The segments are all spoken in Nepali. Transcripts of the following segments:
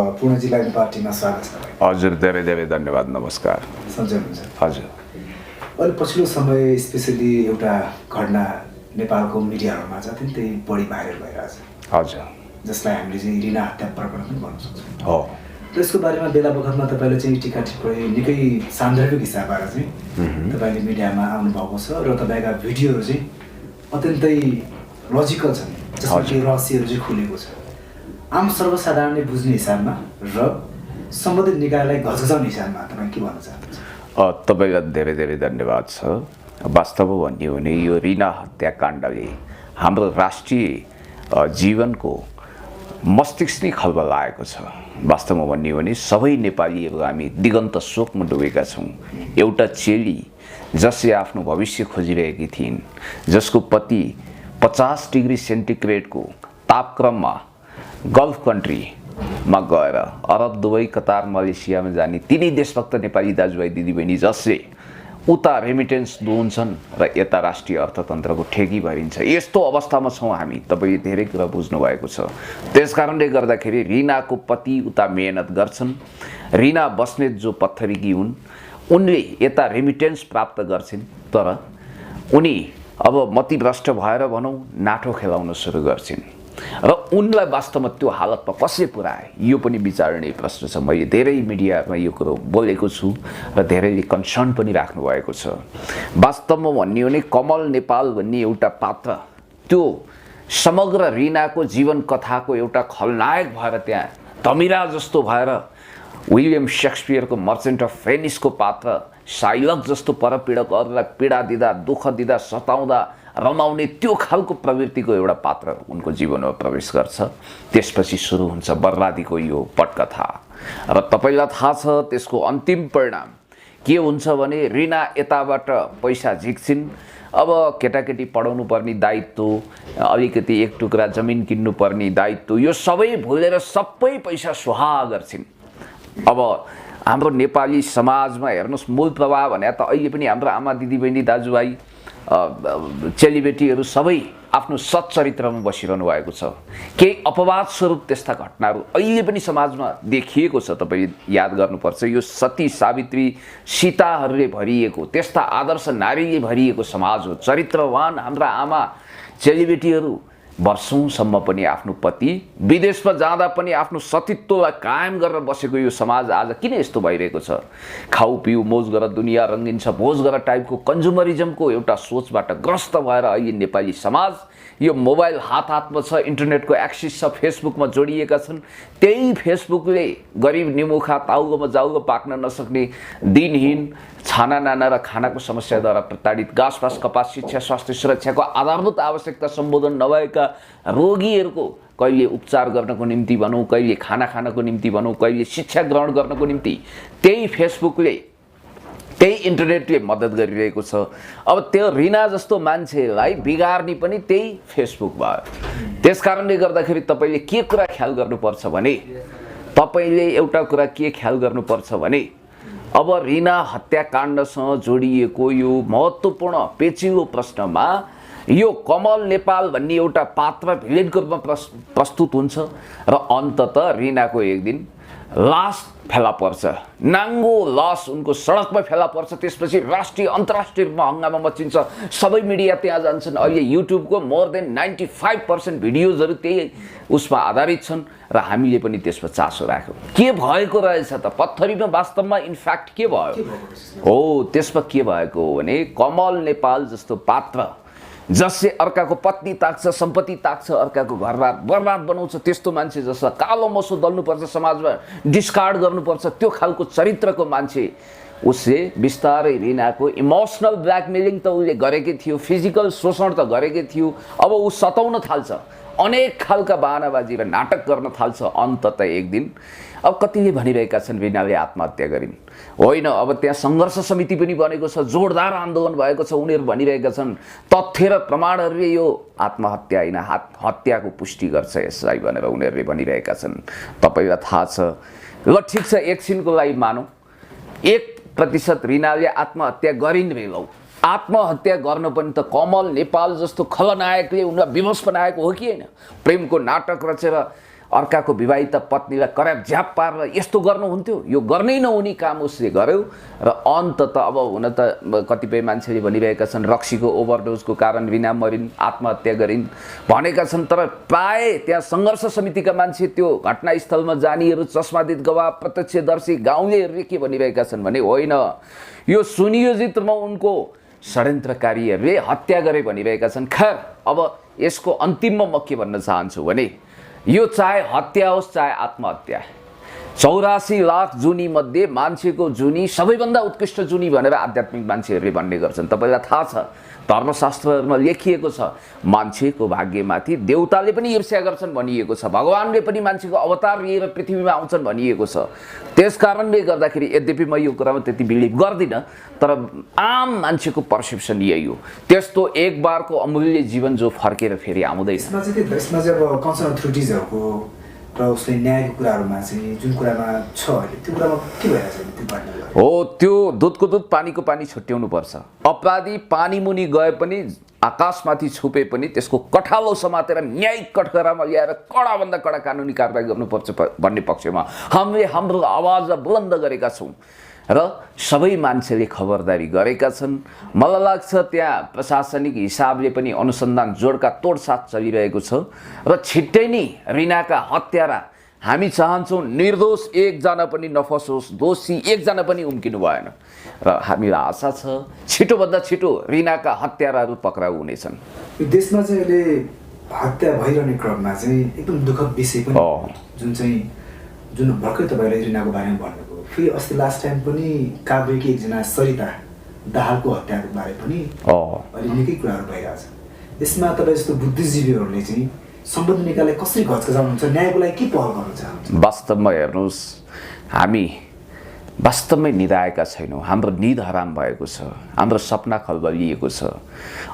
पुण्याजीलाई पार्टीमा स्वागत छ। हजुर, धेरै धेरै धन्यवाद। नमस्कार। सन्चै हुनुहुन्छ? हजुर। अहिले पछिल्लो समय स्पेसली एउटा घटना नेपालको मिडियाहरूमा अत्यन्तै बढी भाइरल भइरहेछ। हजुर। जसलाई हामीले चाहिँ रिना हत्या प्रकरण पनि भन्न सक्छौँ। हो। र यसको बारेमा बेला बखतमा तपाईँले चाहिँ टिका टिप्पणी निकै सान्दर्भिक हिसाबबाट चाहिँ तपाईँले मिडियामा आउनुभएको छ र तपाईँका भिडियोहरू चाहिँ अत्यन्तै लजिकल छन्, जसमा कि रहस्यहरू चाहिँ खुलेको छ। आम सर्वसाधारणले बुझ्ने हिसाबमा र सम्बन्धित निकायलाई घचघचाउने हिसाबमा तपाईँ के भन्न चाहनुहुन्छ? तपाईँलाई धेरै धेरै धन्यवाद छ। वास्तवमा भन्ने हो भने यो रिना हत्याकाण्डले हाम्रो राष्ट्रिय जीवनको मस्तिष्क नै खलबलाएको छ। वास्तवमा भन्ने हो भने सबै नेपालीहरू हामी दिगन्त शोकमा डुबेका छौँ। एउटा चेली जसले आफ्नो भविष्य खोजिरहेकी थिइन्, जसको पति 50 डिग्री सेन्टिग्रेडको तापक्रममा गल्फ कन्ट्रीमा गएर अरब, दुबई, कतार, मलेसियामा जाने तिनै देशभक्त नेपाली दाजुभाइ दिदीबहिनी जसले उता रेमिटेन्स दिन्छन् र यता राष्ट्रिय अर्थतन्त्रको ठेकी भरिन्छ। यस्तो अवस्थामा छौँ हामी। तपाईँले धेरै कुरा बुझ्नु भएको छ। त्यसकारणले गर्दाखेरि रिनाको पति उता मेहनत गर्छन्। रिना बस्नेत जो पत्थरीकी हुन्, उनले यता रेमिटेन्स प्राप्त गर्छिन्, तर उनी अब मतिभ्रष्ट भएर भनौँ नाटो खेलाउन सुरु गर्छिन् र उनलाई वास्तवमा त्यो हालतमा कसले पुर्याए, यो पनि विचारणीय प्रश्न छ। मैले धेरै मिडियामा यो कुरो बोलेको छु र धेरैले कन्सर्न पनि राख्नु भएको छ। वास्तवमा भन्ने हो भने कमल नेपाल भन्ने एउटा पात्र त्यो समग्र रिनाको जीवन कथाको एउटा खलनायक भएर त्यहाँ धमिरा जस्तो भएर विलियम शेक्सपियरको मर्चेन्ट अफ भेनिसको पात्र साइलक जस्तो परपीडकहरूलाई पीडा दिँदा, दुःख दिँदा, सताउँदा रमाउने त्यो खालको प्रवृत्तिको एउटा पात्र उनको जीवनमा प्रवेश गर्छ। त्यसपछि सुरु हुन्छ बर्बादीको यो पटकथा र तपाईँलाई थाहा छ त्यसको अन्तिम परिणाम के हुन्छ भने रिना यताबाट पैसा झिक्छिन्। अब केटाकेटी पढाउनु पर्ने दायित्व, अलिकति एक टुक्रा जमिन किन्नु पर्ने दायित्व, यो सबै भुलेर सबै पैसा सुहा गर्छिन्। अब हाम्रो नेपाली समाजमा हेर्नुहोस्, मूल प्रभाव भने त अहिले पनि हाम्रो आमा दिदीबहिनी दाजुभाइ चेलीबेटीहरू सबै आफ्नो सच्चरित्रमा बसिरहनु भएको छ। केही अपवाद स्वरूप त्यस्ता घटनाहरू अहिले पनि समाजमा देखिएको छ। तपाईँले याद गर्नुपर्छ, यो सती, सावित्री, सीताहरूले भरिएको, त्यस्ता आदर्श नारीले भरिएको समाज हो। चरित्रवान हाम्रा आमा चेलीबेटीहरू वर्षौंसम्म पनि आफ्नो पति विदेशमा जाँदा पनि आफ्नो सतीत्वलाई कायम गरेर बसेको यो समाज आज किन यस्तो भइरहेको छ? खाऊ पिउ मोज गरेर दुनियाँ रङ्गिन्छ भोज गरेर टाइपको कन्ज्युमरिजमको एउटा सोचबाट ग्रस्त भएर अहिले नेपाली समाज यो मोबाइल हातमा छ, इन्टरनेटको एक्सेस छ, फेसबुकमा जोडिएका छन्। त्यही फेसबुकले गरिब निमुखा ताउगोमा जाउगो पाक्न नसक्ने दिनहीन छाना नाना र खानाको समस्याद्वारा प्रताडित, घाँसपास, कपास, शिक्षा, स्वास्थ्य, सुरक्षाको आधारभूत आवश्यकता सम्बोधन नभएका रोगीहरूको कहिले उपचार गर्नको निम्ति भनौँ, कहिले खाना खानको निम्ति भनौँ, कहिले शिक्षा ग्रहण गर्नको निम्ति त्यही फेसबुकले, त्यही इन्टरनेटले मद्दत गरिरहेको छ। अब त्यो रिना जस्तो मान्छेलाई बिगार्ने पनि त्यही फेसबुक भयो। त्यसकारणले गर्दाखेरि तपाईँले के कुरा ख्याल गर्नुपर्छ भने, तपाईँले एउटा कुरा के ख्याल गर्नुपर्छ भने, अब रिना हत्याकाण्डसँग जोडिएको यो महत्त्वपूर्ण पेचिलो प्रश्नमा यो कमल नेपाल भन्ने एउटा पात्र भिलेनको रूपमा प्रस्तुत हुन्छ र अन्ततः रिनाको एक दिन लास फेला पर्छ, नाङ्गो लास उनको सडकमा फेला पर्छ। त्यसपछि राष्ट्रिय अन्तर्राष्ट्रिय रूपमा हङ्गामा मचिन्छ, सबै मिडिया त्यहाँ जान्छन्। अहिले युट्युबको मोर देन 95% भिडियोजहरू त्यही उसमा आधारित छन् र हामीले पनि त्यसमा चासो राख्यौँ। के भएको रहेछ त पत्थरीमा? वास्तवमा इनफ्याक्ट के भयो हो त्यसमा? के भएको हो भने कमल नेपाल जस्तो पात्र जसले अर्काको पत्नी ताक्छ, सम्पत्ति ताक्छ, अर्काको घरबार बर्बाद बनाउँछ, त्यस्तो मान्छे जसलाई कालो मसो दल्नुपर्छ, समाजमा डिस्कार्ड गर्नुपर्छ, त्यो खालको चरित्रको मान्छे उसले बिस्तारै रिनाको इमोसनल ब्ल्याकमेलिङ त उसले गरेकै थियो, फिजिकल शोषण त गरेकै थियो। अब ऊ सताउन थाल्छ, अनेक खालका बहानाबाजी र नाटक गर्न थाल्छ। अन्ततः एक दिन अब कतिले भनिरहेका छन् रिनाले आत्महत्या गरिन्। होइन, अब त्यहाँ सङ्घर्ष समिति पनि बनेको छ, जोरदार आन्दोलन भएको छ। उनीहरू भनिरहेका छन् तथ्य र प्रमाणहरूले यो आत्महत्या होइन हत्याको पुष्टि गर्छ यसलाई भनेर उनीहरूले भनिरहेका छन्। तपाईँलाई थाहा छ, ल ठिक छ, एकछिनको लागि मानौँ 1% रिनाले आत्महत्या गरिन् रे। लौ आत्महत्या गर्न पनि त कमल नेपाल जस्तो खलनायकले उनलाई विवश बनाएको हो कि होइन? प्रेमको नाटक रचेर अर्काको विवाहित पत्नीलाई कराप झ्याप पारेर यस्तो गर्नुहुन्थ्यो, यो गर्नै नहुने काम उसले गर्यो र अन्तत अब हुन त कतिपय मान्छेले भनिरहेका छन् रक्सीको ओभरडोजको कारण रिना मरिन्, आत्महत्या गरिन् भनेका छन्। तर प्राय त्यहाँ सङ्घर्ष समितिका मान्छे, त्यो घटनास्थलमा जानेहरू, चस्मादित गवाह, प्रत्यक्षदर्शी, गाउँलेहरूले के भनिरहेका छन् भने होइन, यो सुनियोजित रूपमा उनको षड्यन्त्रकारीहरूले हत्या गरे भनिरहेका छन्। खैर अब यसको अन्तिममा म के भन्न चाहन्छु भने यो चाहे हत्या होस् चाहे आत्महत्या, 84 लाख जुनी मध्ये मान्छेको जुनी सबैभन्दा उत्कृष्ट जुनी भनेर आध्यात्मिक मान्छेहरूले भन्ने गर्छन्। तपाईँलाई थाहा छ धर्मशास्त्रहरूमा लेखिएको छ मान्छेको भाग्यमाथि देवताले पनि ईर्ष्या गर्छन् भनिएको छ, भगवानले पनि मान्छेको अवतार लिएर पृथ्वीमा आउँछन् भनिएको छ। त्यस कारणले गर्दाखेरि यद्यपि म यो कुरामा त्यति बिलिभ गर्दिनँ, तर आम मान्छेको पर्सेप्सन यही हो। त्यस्तो एक बारको अमूल्य जीवन जो फर्केर फेरि आउँदैन। यसमा चाहिँ अब कन्सर्न अथोरिटिजहरूको र उसले न्यायको कुराहरूमा चाहिँ जुन कुरामा छ अहिले त्यो कुरामा के भइरहेछ त्यो घटना हो, त्यो दुधको दुध पानीको पानी छुट्याउनु पर्छ। अपराधी पानी मुनि गए पनि आकाशमाथि छुपे पनि त्यसको कठालो समातेर न्यायिक कठघरामा ल्याएर कडाभन्दा कडा कानुनी कारबाही गर्नुपर्छ भन्ने पक्षमा हामीले हाम्रो आवाज बुलन्द गरेका छौँ र सबै मान्छेले खबरदारी गरेका छन्। मलाई लाग्छ त्यहाँ प्रशासनिक हिसाबले पनि अनुसन्धान जोडका तोडसाथ चलिरहेको छ र छिट्टै नै रिनाका हत्यारा हामी चाहन्छौँ निर्दोष एकजना पनि नफसोस्, दोषी एकजना पनि उम्किनु भएन र हामीलाई आशा छ छिटोभन्दा छिटो रिनाका हत्याराहरू पक्राउ हुनेछन्। यो देशमा चाहिँ अहिले हत्या भइरहने क्रममा चाहिँ एकदम दुःखद विषय पनि जुन भर्खरै तपाईँले रिनाको बारेमा भन्नुभयो, फेरि अस्ति लास्ट टाइम पनि काभ्रेकी एकजना सरिता दाहालको हत्याको बारे पनि अहिले निकै कुराहरू भइरहेछ। यसमा तपाईँ जस्तो बुद्धिजीवीहरूले चाहिँ सम्बन्ध निकाले कसरी घचघचाउनुहुन्छ, न्यायको लागि के पहल गर्नु चाहनुहुन्छ? वास्तवमा हेर्नुहोस्, हामी वास्तवमै निधाएका छैनौँ। हाम्रो निद हराम भएको छ, हाम्रो सपना खलबलिएको छ।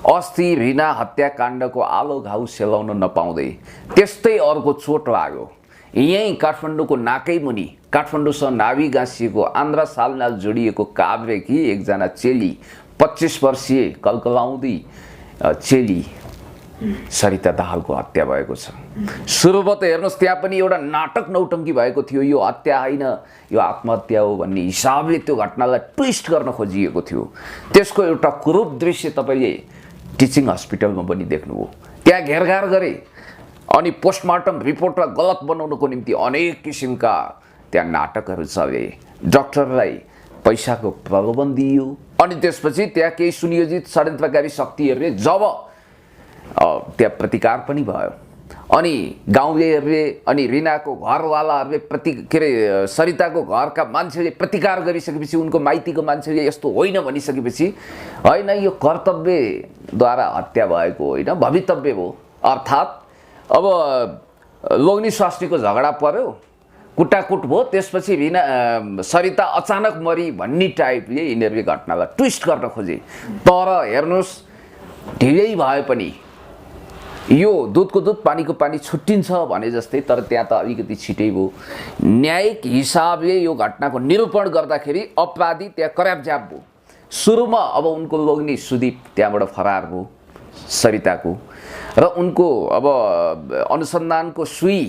अस्ति रिना हत्याकाण्डको आलो घाउ सेलाउन नपाउँदै त्यस्तै अर्को चोट लाग्यो। यहीँ काठमाडौँको नाकै मुनि काठमाडौँसँग नाभी गाँसिएको आन्ध्र सालनाल जोडिएको काभ्रेकी एकजना चेली, 25 वर्षीय कलकलाउँदी चेली सरिता दाहालको हत्या भएको छ। सुरुमा त हेर्नुहोस् त्यहाँ पनि एउटा नाटक नौटङ्की भएको थियो, यो हत्या होइन यो आत्महत्या हो भन्ने हिसाबले त्यो घटनालाई ट्विस्ट गर्न खोजिएको थियो। त्यसको एउटा कुरूप दृश्य तपाईँले टिचिङ हस्पिटलमा पनि देख्नुभयो। त्यहाँ घेरघार गरे अनि पोस्टमार्टम रिपोर्टलाई गलत बनाउनको निम्ति अनेक किसिमका त्यहाँ नाटकहरू चले। डाक्टरलाई पैसाको प्रलोभन दिइयो अनि त्यसपछि त्यहाँ केही सुनियोजित षड्यन्त्रकारी शक्तिहरूले जब त्यहाँ प्रतिकार पनि भयो अनि गाउँलेहरूले अनि रिनाको घरवालाहरूले सरिताको घरका मान्छेले प्रतिकार गरिसकेपछि उनको माइतीको मान्छेले यस्तो होइन भनिसकेपछि होइन यो कर्तव्यद्वारा हत्या भएको होइन भवितव्य हो। अर्थात् अब लोग्ने स्वास्नीको झगडा पर्यो, कुटाकुट भयो, त्यसपछि सरिता अचानक मरी भन्ने टाइपले यिनीहरूले घटनालाई ट्विस्ट गर्न खोजे। तर हेर्नुहोस् ढिलै भए पनि यो दुधको दुध पानीको पानी छुट्टिन्छ भने जस्तै, तर त्यहाँ त अलिकति छिटै भयो। न्यायिक हिसाबले यो घटनाको निरूपण गर्दाखेरि अपराधी त्यहाँ करापझ्याप भयो। सुरुमा अब उनको लोग्ने सुदीप त्यहाँबाट फरार भयो सरिताको, र उनको अब अनुसन्धानको सुई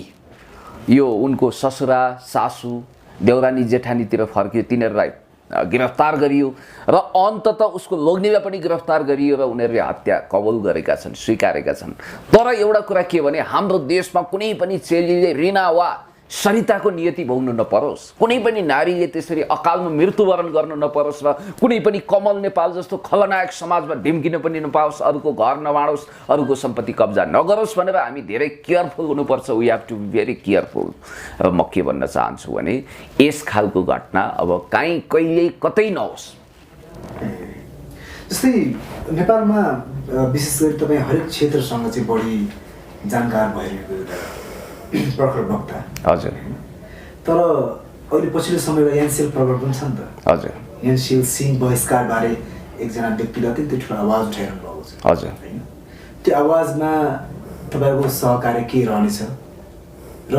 यो उनको ससुरा सासू देउरानी जेठानीतिर फर्कियो, तिनीहरूलाई गिरफ्तार गरियो र अन्ततः उसको लोग्नेलाई पनि गिरफ्तार गरियो र उनीहरूले हत्या कबुल गरेका छन्, स्वीकारेका छन्। तर एउटा कुरा के भने हाम्रो देशमा कुनै पनि चेलीले रिना वा सरिताको नियति भोग्नु नपरोस्, कुनै पनि नारीले त्यसरी अकालमा मृत्युवरण गर्नु नपरोस् र कुनै पनि कमल नेपाल जस्तो खलनायक समाजमा ढिम्किन पनि नपाओस्, अरूको घर नबाँडोस्, अरूको सम्पत्ति कब्जा नगरोस् भनेर हामी धेरै केयरफुल हुनुपर्छ। We have to be very careful. र म के भन्न चाहन्छु भने यस खालको घटना अब कहीँ कहिल्यै कतै नहोस्। जस्तै नेपालमा विशेष गरी तपाईँ हरेक क्षेत्रसँग चाहिँ बढी जानकार भइरहेको एउटा प्रखर वक्ता। हजुर। तर अहिले पछिल्लो समयमा एनसेल प्रकरण पनि छ नि त। हजुर। एनसेल सिंह बहिष्कारबारे एकजना व्यक्तिले अत्यन्तै ठुलो आवाज उठाइरहनु भएको छ। हजुर। त्यो आवाजमा तपाईँको सहकार्य के रहनेछ र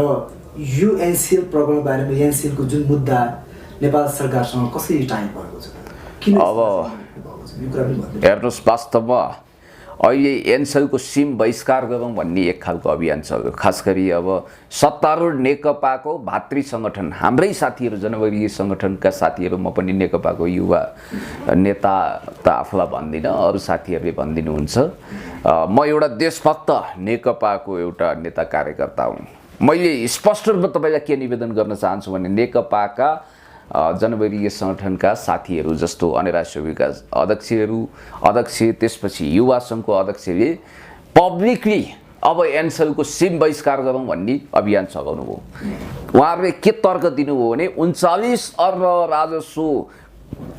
यो एनसेल प्रकरण बारेमा एनसेलको जुन मुद्दा नेपाल सरकारसँग कसरी टाइम भएको छ, किन अब हेर्नुहोस् वास्तवमा अहिले एनसेलको सिम बहिष्कार गरौँ भन्ने एक खालको अभियान छ। खास गरी अब सत्तारूढ नेकपाको भातृ सङ्गठन हाम्रै साथीहरू जनवर्गीय सङ्गठनका साथीहरू, म पनि नेकपाको युवा नेता त आफूलाई भन्दिनँ, अरू साथीहरूले भनिदिनुहुन्छ। म एउटा देशभक्त नेकपाको एउटा नेता कार्यकर्ता हुँ। मैले स्पष्ट रूपमा तपाईँलाई के निवेदन गर्न चाहन्छु भने नेकपाका जनवर्गीय सङ्गठनका साथीहरू जस्तो अनेरा सेवीका अध्यक्ष त्यसपछि युवा सङ्घको अध्यक्षले पब्लिकली अब एनसेलको सिम बहिष्कार गरौँ भन्ने अभियान चलाउनु भयो। उहाँहरूले के तर्क दिनुभयो भने 39 अर्ब राजस्व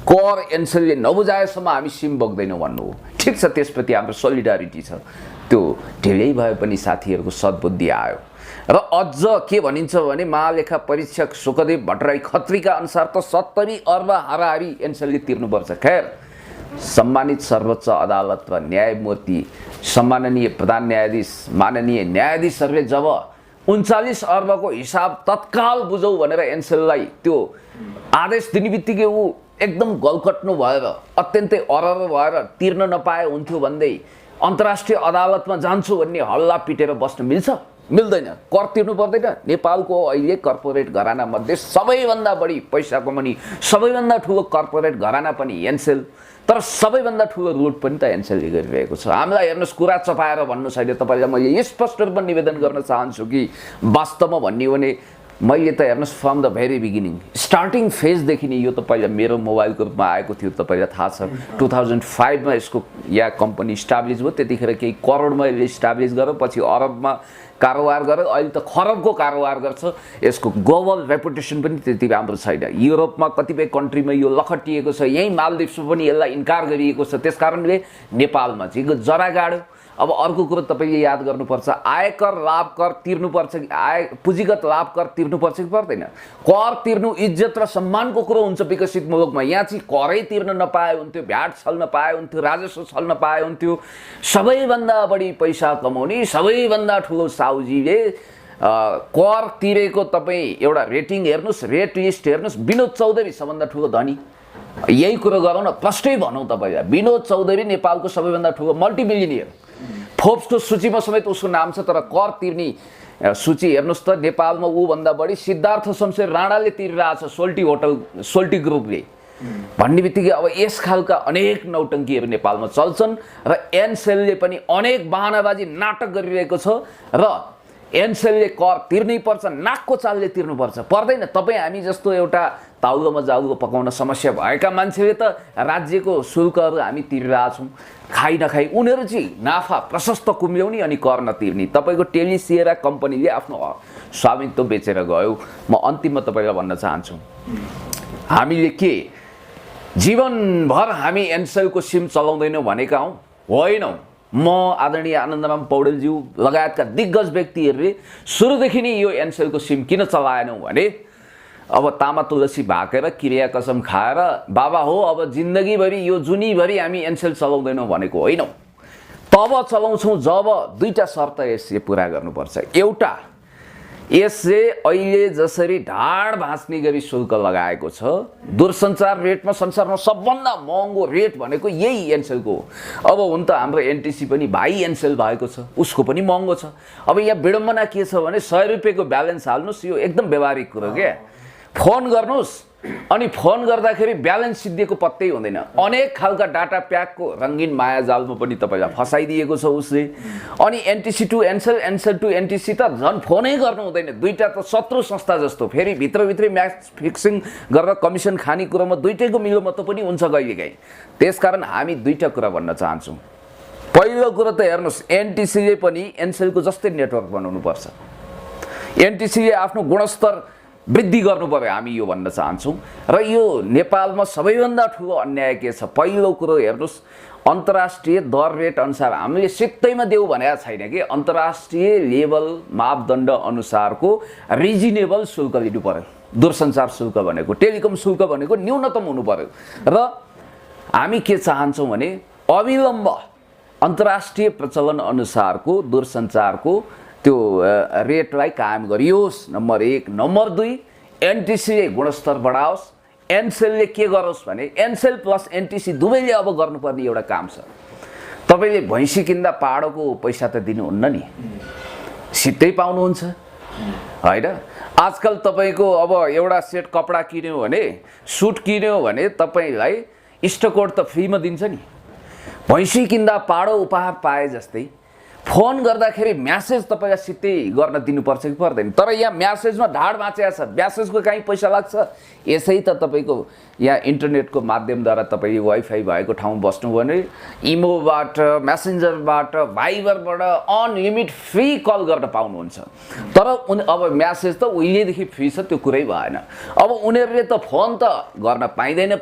कर एनसेलले नबुझाएसम्म हामी सिम बोक्दैनौँ भन्नुभयो। ठिक छ, त्यसप्रति हाम्रो सोलिडारिटी छ, त्यो ढिलै भए पनि साथीहरूको सद्बुद्धि आयो। र अझ के भनिन्छ भने महालेखा परीक्षक सुखदेव भट्टराई खत्रीका अनुसार त 70 अर्ब हाराहारी एनसेलले तिर्नुपर्छ। खैर, सम्मानित सर्वोच्च अदालत र न्यायमूर्ति सम्माननीय प्रधान न्यायाधीश माननीय न्यायाधीशहरूले जब 39 अर्बको हिसाब तत्काल बुझौँ भनेर एनसेललाई त्यो आदेश दिने बित्तिकै ऊ एकदम गलकट्नु भएर अत्यन्तै अरर भएर तिर्न नपाए हुन्थ्यो भन्दै अन्तर्राष्ट्रिय अदालतमा जान्छु भन्ने हल्ला पिटेर बस्न मिल्छ? मिल्दैन। कर तिर्नु पर्दैन। नेपालको अहिले कर्पोरेट घराना मध्ये सबैभन्दा बढी पैसा कमाउने सबैभन्दा ठुलो कर्पोरेट घराना पनि एनसेल, तर सबैभन्दा ठुलो लुट पनि त एनसेलले गरिरहेको छ। हामीलाई हेर्नुहोस्, कुरा चपाएर भन्नु छैन। तपाईँलाई मैले स्पष्ट रूपमा निवेदन गर्न चाहन्छु कि वास्तवमा भन्ने हो भने मैले त हेर्नुहोस् from the very beginning starting फेजदेखि नै, यो त पहिला मेरो मोबाइलको रूपमा आएको थियो, तपाईँलाई थाहा छ। 2005 मा यसको या कम्पनी इस्टाब्लिस भयो। त्यतिखेर केही करोडमा यसले इस्टाब्लिस गर्यो, पछि अरबमा कारोबार गर्यो, अहिले त खरबको कारोबार गर्छ। यसको ग्लोबल रेपुटेसन पनि त्यति राम्रो छैन। युरोपमा कतिपय कन्ट्रीमा यो लखटिएको छ, यहीँ मालदिप्समा पनि यसलाई इन्कार गरिएको छ। त्यस कारणले नेपालमा चाहिँ जरा गाड्यो। अब अर्को कुरो तपाईँले याद गर्नुपर्छ, आयकर लाभ कर तिर्नुपर्छ कि पुँजीगत लाभ कर तिर्नुपर्छ कि पर्दैन? कर तिर्नु इज्जत र सम्मानको कुरो हुन्छ विकसित मुलुकमा। यहाँ चाहिँ करै तिर्न नपाए हुन्थ्यो, भ्याट छल्न पाए हुन्थ्यो, राजस्व छल्न पाए हुन्थ्यो। सबैभन्दा बढी पैसा कमाउने सबैभन्दा ठुलो साउजीले कर तिरेको तपाईँ एउटा रेटिङ हेर्नुहोस्, रेट लिस्ट हेर्नुहोस्, विनोद चौधरी सबभन्दा ठुलो धनी। यही कुरो गरौँ न, प्रष्टै भनौँ तपाईँलाई, विनोद चौधरी नेपालको सबैभन्दा ठुलो मल्टिमिलियनियर। फोर्ब्सको सूचीमा समेत उसको नाम छ। तर कर तिर्ने सूची हेर्नुहोस् त, नेपालमा ऊभन्दा बढी सिद्धार्थ शमशेर राणाले तिरिरहेछ सोल्टी ग्रुपले भन्ने बित्तिकै अब यस खालका अनेक नौटङ्कीहरू नेपालमा चल्छन् र एनसेलले पनि अनेक बहानाबाजी नाटक गरिरहेको छ। र एनसेलले कर तिर्नै पर्छ, नाकको चालले तिर्नुपर्छ, पर्दैन। तपाईँ हामी जस्तो एउटा ताउलोमा जाउलो पकाउन समस्या भएका मान्छेले त राज्यको शुल्कहरू हामी तिरिरहेछौँ, खाइ नखाइ। उनीहरू चाहिँ नाफा प्रशस्त कुम्ल्याउने अनि कर नतिर्ने। तपाईँको टेलिसिएरा कम्पनीले आफ्नो स्वामित्व बेचेर गयो। म अन्तिममा तपाईँलाई भन्न चाहन्छु, हामीले के जीवनभर हामी एनसेलको सिम चलाउँदैनौँ भनेका हौँ? होइनौँ। म आदरणीय आनन्दराम पौडेलज्यू लगायतका दिग्गज व्यक्तिहरूले सुरुदेखि नै यो एनसेलको सिम किन चलाएनौँ भने अब तामा तुलसी भाकेर क्रिया कसम खाएर बाबा हो अब जिन्दगीभरि यो जुनीभरि हामी एनसेल चलाउँदैनौँ भनेको होइनौँ। तब चलाउँछौँ जब दुईटा शर्त यसले पुरा गर्नुपर्छ। एउटा, यसले अहिले जसरी ढाड भाँच्ने गरी शुल्क लगाएको छ, दूरसञ्चार रेटमा संसारमा सबभन्दा महँगो रेट भनेको यही एनसेलको हो। अब हुन त हाम्रो एनटिसी पनि भाइ एनसेल भएको छ, उसको पनि महँगो छ। अब यहाँ विडम्बना के छ भने 100 रुपियाँको ब्यालेन्स हाल्नुहोस्, यो एकदम व्यवहारिक कुरो क्या। फोन गर्नुहोस् अनि फोन गर्दाखेरि ब्यालेन्स सिद्धिएको पत्तै हुँदैन। अनेक खालका डाटा प्याकको रङ्गीन मायाजालमा पनि तपाईँलाई फसाइदिएको छ उसले। अनि एनटिसी टु एनसेल, एनसेल टु एनटिसी त झन् फोनै गर्नु हुँदैन। दुईटा त शत्रु संस्था जस्तो, फेरि भित्रभित्रै म्याच फिक्सिङ गरेर कमिसन खाने कुरोमा दुईटैको मिलोमतो पनि हुन्छ कहिलेकाहीँ। त्यसकारण हामी दुईटा कुरा भन्न चाहन्छौँ। पहिलो कुरो त हेर्नुहोस्, एनटिसीले पनि एनसेलको जस्तै नेटवर्क बनाउनुपर्छ। एनटिसीले आफ्नो गुणस्तर वृद्धि गर्नु पर्यो, हामी यो भन्न चाहन्छौँ। र यो नेपालमा सबैभन्दा ठुलो अन्याय के छ? पहिलो कुरो हेर्नुहोस्, अन्तर्राष्ट्रिय दर रेट अनुसार हामीले सित्तैमा देऊ भनेको छैन कि, अन्तर्राष्ट्रिय लेभल मापदण्ड अनुसारको रिजनेबल शुल्क लिनु पर्यो। दूरसञ्चार शुल्क भनेको, टेलिकम शुल्क भनेको न्यूनतम हुनु पर्यो। र हामी के चाहन्छौँ भने अविलम्ब अन्तर्राष्ट्रिय प्रचलन अनुसारको दूरसञ्चारको त्यो रेटलाई कायम गरियोस्, नम्बर 1। नम्बर 2, एनटिसीले गुणस्तर बढाओस्। एनसेलले के गरोस् भने एनसेल प्लस एनटिसी दुवैले अब गर्नुपर्ने एउटा काम छ। तपाईँले भैँसी किन्दा पाडोको पैसा त दिनुहुन्न नि, सिधै पाउनुहुन्छ होइन। आजकल तपाईँको अब एउटा सेट कपडा किन्यो भने, सुट किन्यो भने तपाईँलाई स्टकोड त फ्रीमा दिन्छ नि। भैँसी किन्दा पाडो उपहार पाए जस्तै फोन गर्दाखेरि म्यासेज तपाईँलाई सिधै गर्न दिनुपर्छ कि पर्दैन। तर यहाँ म्यासेजमा ढाड बाँचेको छ, म्यासेजको कहीँ पैसा लाग्छ? यसै त तपाईँको यहाँ इन्टरनेटको माध्यमद्वारा तपाईँ वाइफाई भएको ठाउँ बस्नुभयो भने इमोबाट, मेसेन्जरबाट, भाइबरबाट अनलिमिट फ्री कल गर्न पाउनुहुन्छ। तर अब म्यासेज त उहिलेदेखि फ्री छ, त्यो कुरै भएन। अब उनीहरूले त फोन त गर्न पाइँदैन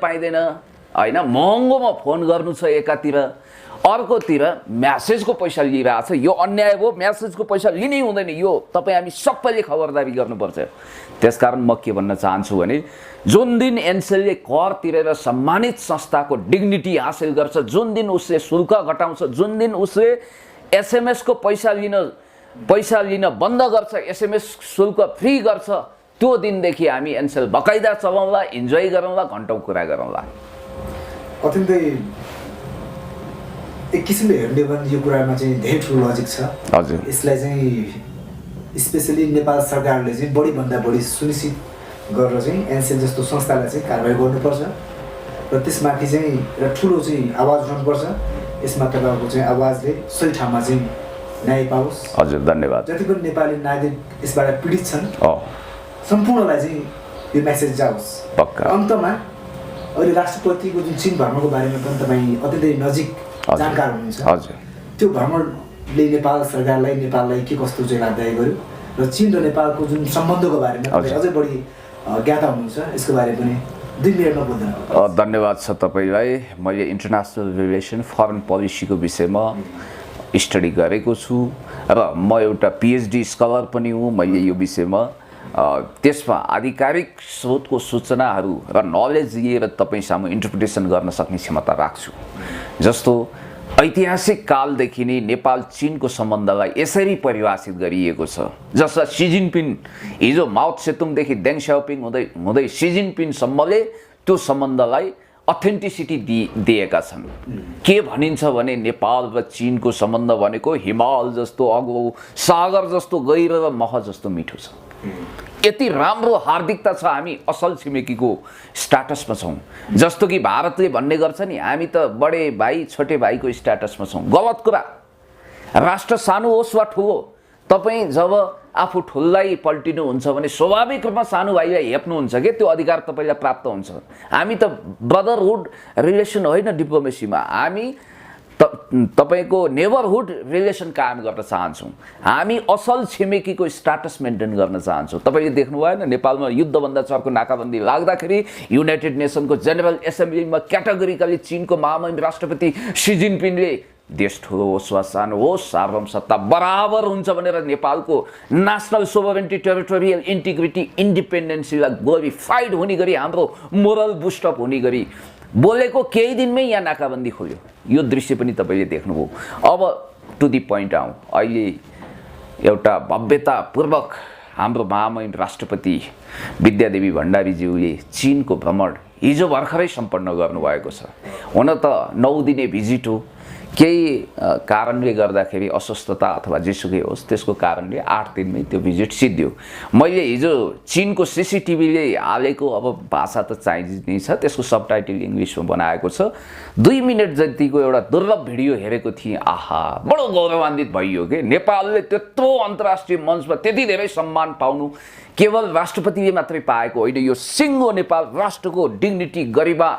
होइन, महँगोमा फोन गर्नु छ एकातिर, अर्कोतिर म्यासेजको पैसा लिइरहेछ। यो अन्याय हो, म्यासेजको पैसा लिनै हुँदैन। यो तपाईँ हामी सबैले खबरदारी गर्नुपर्छ। त्यसकारण म के भन्न चाहन्छु भने जुन दिन एनसेलले कर तिरेर सम्मानित संस्थाको डिग्निटी हासिल गर्छ, जुन दिन उसले शुल्क घटाउँछ, जुन दिन उसले एसएमएसको पैसा लिन बन्द गर्छ, एसएमएस शुल्क फ्री गर्छ, त्यो दिनदेखि हामी एनसेल बकाइदा चलाउँला, इन्जोय गरौँला, घन्टौँ कुरा गरौँला। अत्यन्तै एक किसिमले हेर्ने भने यो कुरामा चाहिँ धेरै ठुलो लजिक छ। हजुर, यसलाई चाहिँ स्पेसली नेपाल सरकारले चाहिँ बढीभन्दा बढी सुनिश्चित गरेर चाहिँ एनसेल जस्तो संस्थालाई चाहिँ कारबाही गर्नुपर्छ र त्यसमाथि चाहिँ एउटा ठुलो चाहिँ आवाज उठाउनुपर्छ। यसमा तपाईँको चाहिँ आवाजले सही ठाउँमा चाहिँ न्याय पाओस्। हजुर, धन्यवाद। जति पनि नेपाली नागरिक यसबाट पीडित छन् सम्पूर्णलाई चाहिँ यो मेसेज जाओस्। पक्का। अन्तमा अहिले राष्ट्रपतिको जुन चीन भ्रमणको बारेमा पनि तपाईँ अत्यन्तै नजिक जानकार हुनुहुन्छ। हजुर, त्यो भ्रमणले नेपाल सरकारलाई, नेपाललाई के कस्तो चाहिँ लाभदायक गर्यो र चीन र नेपालको जुन सम्बन्धको बारेमा तपाईँ अझै बढी ज्ञाता हुनुहुन्छ, यसको बारे पनि 2 मिनटमा बोल्दैन। धन्यवाद छ तपाईँलाई। मैले इन्टरनेसनल रिलेसन, फरेन पोलिसीको विषयमा स्टडी गरेको छु र म एउटा पिएचडी स्कलर पनि हुँ। मैले यो विषयमा त्यसमा आधिकारिक स्रोतको सूचनाहरू र नलेज लिएर तपाईँ सामु इन्टरप्रिटेसन गर्न सक्ने क्षमता राख्छु। जस्तो ऐतिहासिक कालदेखि नै नेपाल चीनको सम्बन्धलाई यसरी परिभाषित गरिएको छ, जसमा सी जिनपिङ हिजो माओ त्से-तुङदेखि देङ स्याओपिङ हुँदै सी जिनपिङसम्मले त्यो सम्बन्धलाई अथेन्टिसिटी दिएका छन्। के भनिन्छ भने नेपाल र चीनको सम्बन्ध भनेको हिमाल जस्तो अग्लो, सागर जस्तो गहिरो र मह जस्तो मिठो छ। यति राम्रो हार्दिकता छ, हामी असल छिमेकीको स्ट्याटसमा छौँ। जस्तो कि भारतले भन्ने गर्छ नि, हामी त बडे भाइ छोटे भाइको स्ट्याटसमा छौँ। गलत कुरा। राष्ट्र सानो होस् वा ठुलो, तपाईँ जब आफू ठुललाई पल्टिनुहुन्छ भने स्वाभाविक रूपमा सानो भाइलाई हेप्नुहुन्छ कि त्यो अधिकार तपाईँलाई प्राप्त हुन्छ। हामी त ब्रदरहुड रिलेसन होइन डिप्लोमेसीमा, हामी तपाईको नेबरहुड रिलेसन कायम गर्न चाहन्छौँ। हामी असल छिमेकीको स्ट्याटस मेन्टेन गर्न चाहन्छौँ। तपाईँले देख्नु भएन नेपालमा युद्धभन्दा चर्को नाकाबन्दी लाग्दाखेरि युनाइटेड नेसनको जेनरल एसेम्ब्लीमा क्याटेगोरिकली चीनको महामहिम राष्ट्रपति सी जिनपिङले देश ठुलो होस् वा सानो होस्, सार्वभौम सत्ता बराबर हुन्छ भनेर नेपालको नेसनल सोभरेन्टी, टेरिटोरियल इन्टिग्रिटी, इन्डिपेन्डेन्सीलाई ग्लोरिफाइड हुने गरी, हाम्रो मोरल बुस्टअप हुने गरी बोलेको केही दिनमै यहाँ नाकाबन्दी खोल्यो। यो दृश्य पनि तपाईँले देख्नुभयो। अब टु दी पोइन्ट आउँ। अहिले एउटा भव्यतापूर्वक हाम्रो महामहिम राष्ट्रपति विद्यादेवी भण्डारीज्यूले चीनको भ्रमण हिजो भर्खरै सम्पन्न गर्नुभएको छ। हुन त 9 दिने भिजिट हो, केही कारणले गर्दाखेरि अस्वस्थता अथवा जेसुकै होस् त्यसको कारणले 8 दिनमै त्यो भिजिट सिद्धियो। मैले हिजो चीनको सीसीटीभीले हालेको, अब भाषा त चाइनिज नै छ, त्यसको सबटाइटल इङ्ग्लिसमा बनाएको छ, 2 मिनट जतिको एउटा दुर्लभ भिडियो हेरेको थिएँ। आहा, बडो गौरवान्वित भइयो कि नेपालले त्यत्रो अन्तर्राष्ट्रिय मञ्चमा त्यति धेरै सम्मान पाउनु केवल राष्ट्रपतिले मात्रै पाएको होइन। यो सिङ्गो नेपाल राष्ट्रको डिग्निटी, गरिमा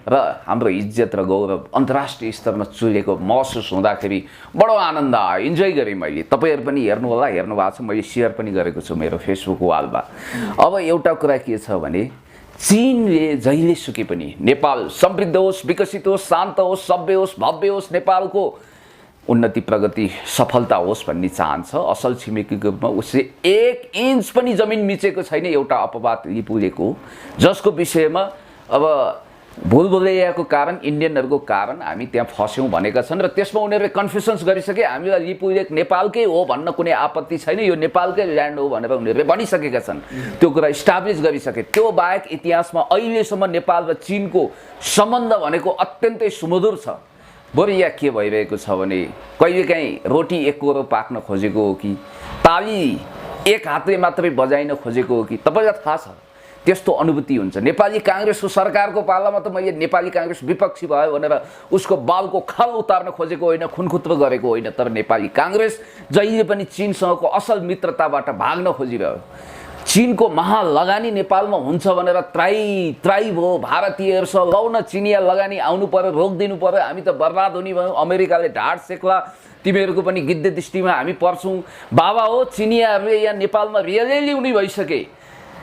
र हाम्रो इज्जत र गौरव अन्तर्राष्ट्रिय स्तरमा चुलेको महसुस हुँदाखेरि बडो आनन्द आयो। इन्जोय गरेँ मैले। तपाईँहरू पनि हेर्नु होला, हेर्नु भएको छ, मैले सेयर पनि गरेको छु मेरो फेसबुक वालमा। अब एउटा कुरा के छ भने चीनले जहिले सुके पनि नेपाल समृद्ध होस्, विकसित होस्, शान्त होस्, सभ्य होस्, भव्य होस्, नेपालको उन्नति प्रगति सफलता होस् भन्ने चाहन्छ। असल छिमेकीको रूपमा उसले 1 इन्च पनि जमिन मिचेको छैन। एउटा अपवाद लिपुलेको, जसको विषयमा अब भुलभुलैयाको कारण, इन्डियनहरूको कारण हामी त्यहाँ फस्यौँ भनेका छन् र त्यसमा उनीहरूले कन्फेसन्स गरिसके हामीलाई लिपुलेक नेपालकै हो भन्न कुनै आपत्ति छैन, यो नेपालकै ल्यान्ड हो भनेर उनीहरूले भनिसकेका छन्। त्यो कुरा इस्टाब्लिस गरिसके। त्यो बाहेक इतिहासमा अहिलेसम्म नेपाल र चीनको सम्बन्ध भनेको अत्यन्तै सुमधुर छ। बरु यहाँ के भइरहेको छ भने कहिलेकाहीँ रोटी एक कोरो पाक्न खोजेको हो कि ताली एक हातले मात्रै बजाइन खोजेको हो कि तपाईँलाई थाहा छ त्यस्तो अनुभूति हुन्छ। नेपाली काङ्ग्रेसको सरकारको पालामा त मैले नेपाली काङ्ग्रेस विपक्षी भयो भनेर उसको बालको खाल उतार्न खोजेको होइन, खुनखुत्रो गरेको होइन, तर नेपाली काङ्ग्रेस जहिले पनि चीनसँगको असल मित्रताबाट भाग्न खोजिरह्यो। चीनको महालगानी नेपालमा हुन्छ भनेर त्राई भयो भारतीयहरूसँग, लौ न चिनिया लगानी आउनु पर्यो, रोकिदिनु पर्यो, हामी त बर्बाद हुने भयो, अमेरिकाले ढाड सेक्ला, तिमीहरूको पनि गिद्धे दृष्टिमा हामी पर्छौँ। बाबा हो चिनियाहरूले यहाँ नेपालमा रियलै ल्याउने भइसके,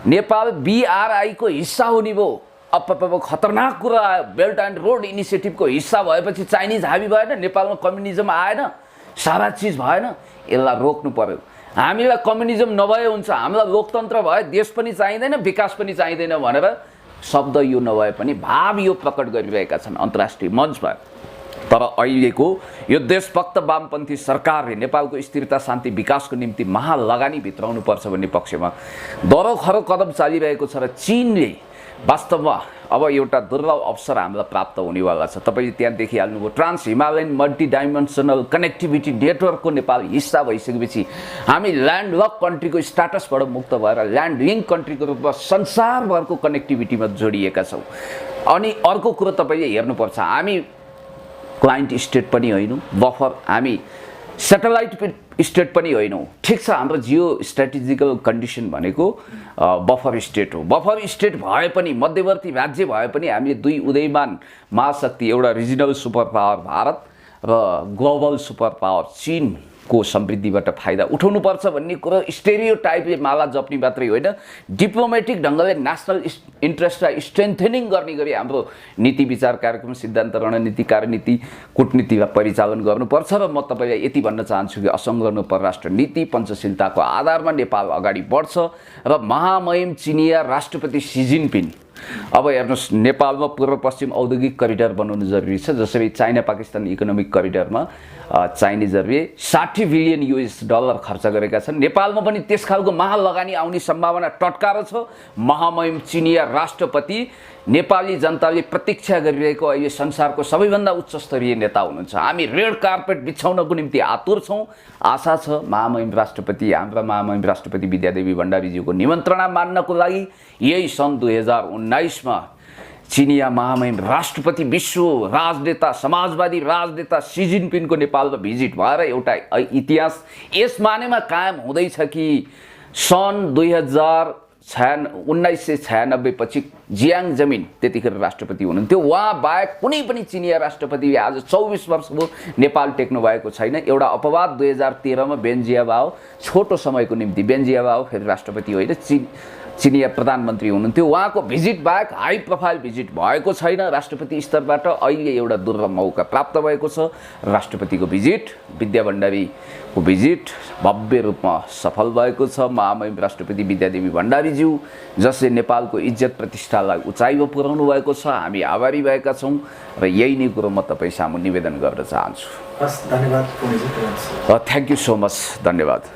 नेपाल BRI को हिस्सा हुने भयो। अब खतरनाक कुरा आयो, बेल्ट एन्ड रोड इनिसिएटिभको हिस्सा भएपछि चाइनिज हाबी भएन, नेपालमा कम्युनिजम आएन, सारा चिज भएन, यसलाई रोक्नु पर्यो। हामीलाई कम्युनिजम नभए हुन्छ, हामीलाई लोकतन्त्र भए देश पनि चाहिँदैन, विकास पनि चाहिँदैन भनेर शब्द यो नभए पनि भाव यो प्रकट गरिरहेका छन् अन्तर्राष्ट्रिय मञ्चमा। तर अहिलेको यो देशभक्त वामपन्थी सरकारले नेपालको स्थिरता शान्ति विकासको निम्ति महालगानी भित्राउनु पर्छ भन्ने पक्षमा दरखरो कदम चालिरहेको छ र चीनले वास्तवमा अब एउटा दुर्लभ अवसर हामीलाई प्राप्त हुनेवाला छ। तपाईँले त्यहाँ देखिहाल्नुभयो, trans Himalayan multi dimensional connectivity नेटवर्कको नेपाल हिस्सा भइसकेपछि हामी ल्यान्डलक कन्ट्रीको स्ट्याटसबाट मुक्त भएर ल्यान्ड लिङ्क कन्ट्रीको रूपमा संसारभरको कनेक्टिभिटीमा जोडिएका छौँ। अनि अर्को कुरो तपाईँले हेर्नुपर्छ, हामी क्लाइन्ट स्टेट पनि होइनौँ, बफर हामी सेटेलाइट स्टेट पनि होइनौँ। ठिक छ, हाम्रो जियो स्ट्राटेजिकल कन्डिसन भनेको बफर स्टेट हो। बफर स्टेट भए पनि, मध्यवर्ती राज्य भए पनि हामीले दुई उदयमान महाशक्ति, एउटा रिजनल सुपर पावर भारत र ग्लोबल सुपर पावर चीनको समृद्धिबाट फाइदा उठाउनुपर्छ भन्ने कुरो स्टेरियोटाइपले माला जप्ने मात्रै होइन, डिप्लोमेटिक ढङ्गले नेसनल इन्ट्रेस्टलाई स्ट्रेन्थनिङ गर्ने गरी हाम्रो नीति विचार कार्यक्रम, सिद्धान्त, रणनीति, कार्यनीति, कूटनीतिलाई परिचालन गर्नुपर्छ। र म तपाईँलाई यति भन्न चाहन्छु कि असङ्लग्न परराष्ट्र नीति पञ्चशीलताको आधारमा नेपाल अगाडि बढ्छ र महामहिम चिनिया राष्ट्रपति सी जिनपिङ अब हेर्नुहोस्, नेपालमा पूर्व पश्चिम औद्योगिक करिडर बनाउनु जरुरी छ। जसरी चाइना पाकिस्तान इकोनोमिक करिडरमा चाइनिजहरूले $60 बिलियन खर्च गरेका छन्, नेपालमा पनि त्यस खालको महालगानी आउने सम्भावना टटकारो छ। महामहिम चिनिया राष्ट्रपति नेपाली जनताले प्रतीक्षा गरिरहेको अहिले संसारको सबैभन्दा उच्च स्तरीय नेता हुनुहुन्छ। हामी रेड कार्पेट बिछाउनको निम्ति आतुर छौँ। आशा छ महामहिम राष्ट्रपति, हाम्रा महामहिम राष्ट्रपति विद्यादेवी भण्डारीज्यूको निमन्त्रणा मान्नको लागि यही सन् 2019 चिनिया महामहिम राष्ट्रपति, विश्व राजनेता, समाजवादी राजनेता सी जिनपिङको नेपालमा भिजिट भएर एउटा इतिहास यस मानेमा कायम हुँदैछ कि सन् 1996 पछि जियाङ जमिन त्यतिखेर राष्ट्रपति हुनुहुन्थ्यो, उहाँ बाहेक कुनै पनि चिनिया राष्ट्रपतिले आज 24 वर्ष भयो नेपाल टेक्नु भएको छैन। एउटा अपवाद 2013 मा बेन्जियाबाओ, छोटो समयको निम्ति बेन्जियाबाओ फेरि राष्ट्रपति होइन, चिनिया प्रधानमन्त्री हुनुहुन्थ्यो, उहाँको भिजिट बाहेक हाई प्रोफाइल भिजिट भएको छैन राष्ट्रपति स्तरबाट। अहिले एउटा दुर्लभ मौका प्राप्त भएको छ, राष्ट्रपतिको भिजिट, विद्या भण्डारीको भिजिट भव्य रूपमा सफल भएको छ। महामहिम राष्ट्रपति विद्यादेवी भण्डारीज्यू जसले नेपालको इज्जत प्रतिष्ठालाई उचाइमा पुर्याउनु भएको छ, हामी आभारी भएका छौँ र यही नै कुरो म तपाईँ सामु निवेदन गर्न चाहन्छु। हस्, धन्यवाद। थ्याङ्क यू सो मच, धन्यवाद।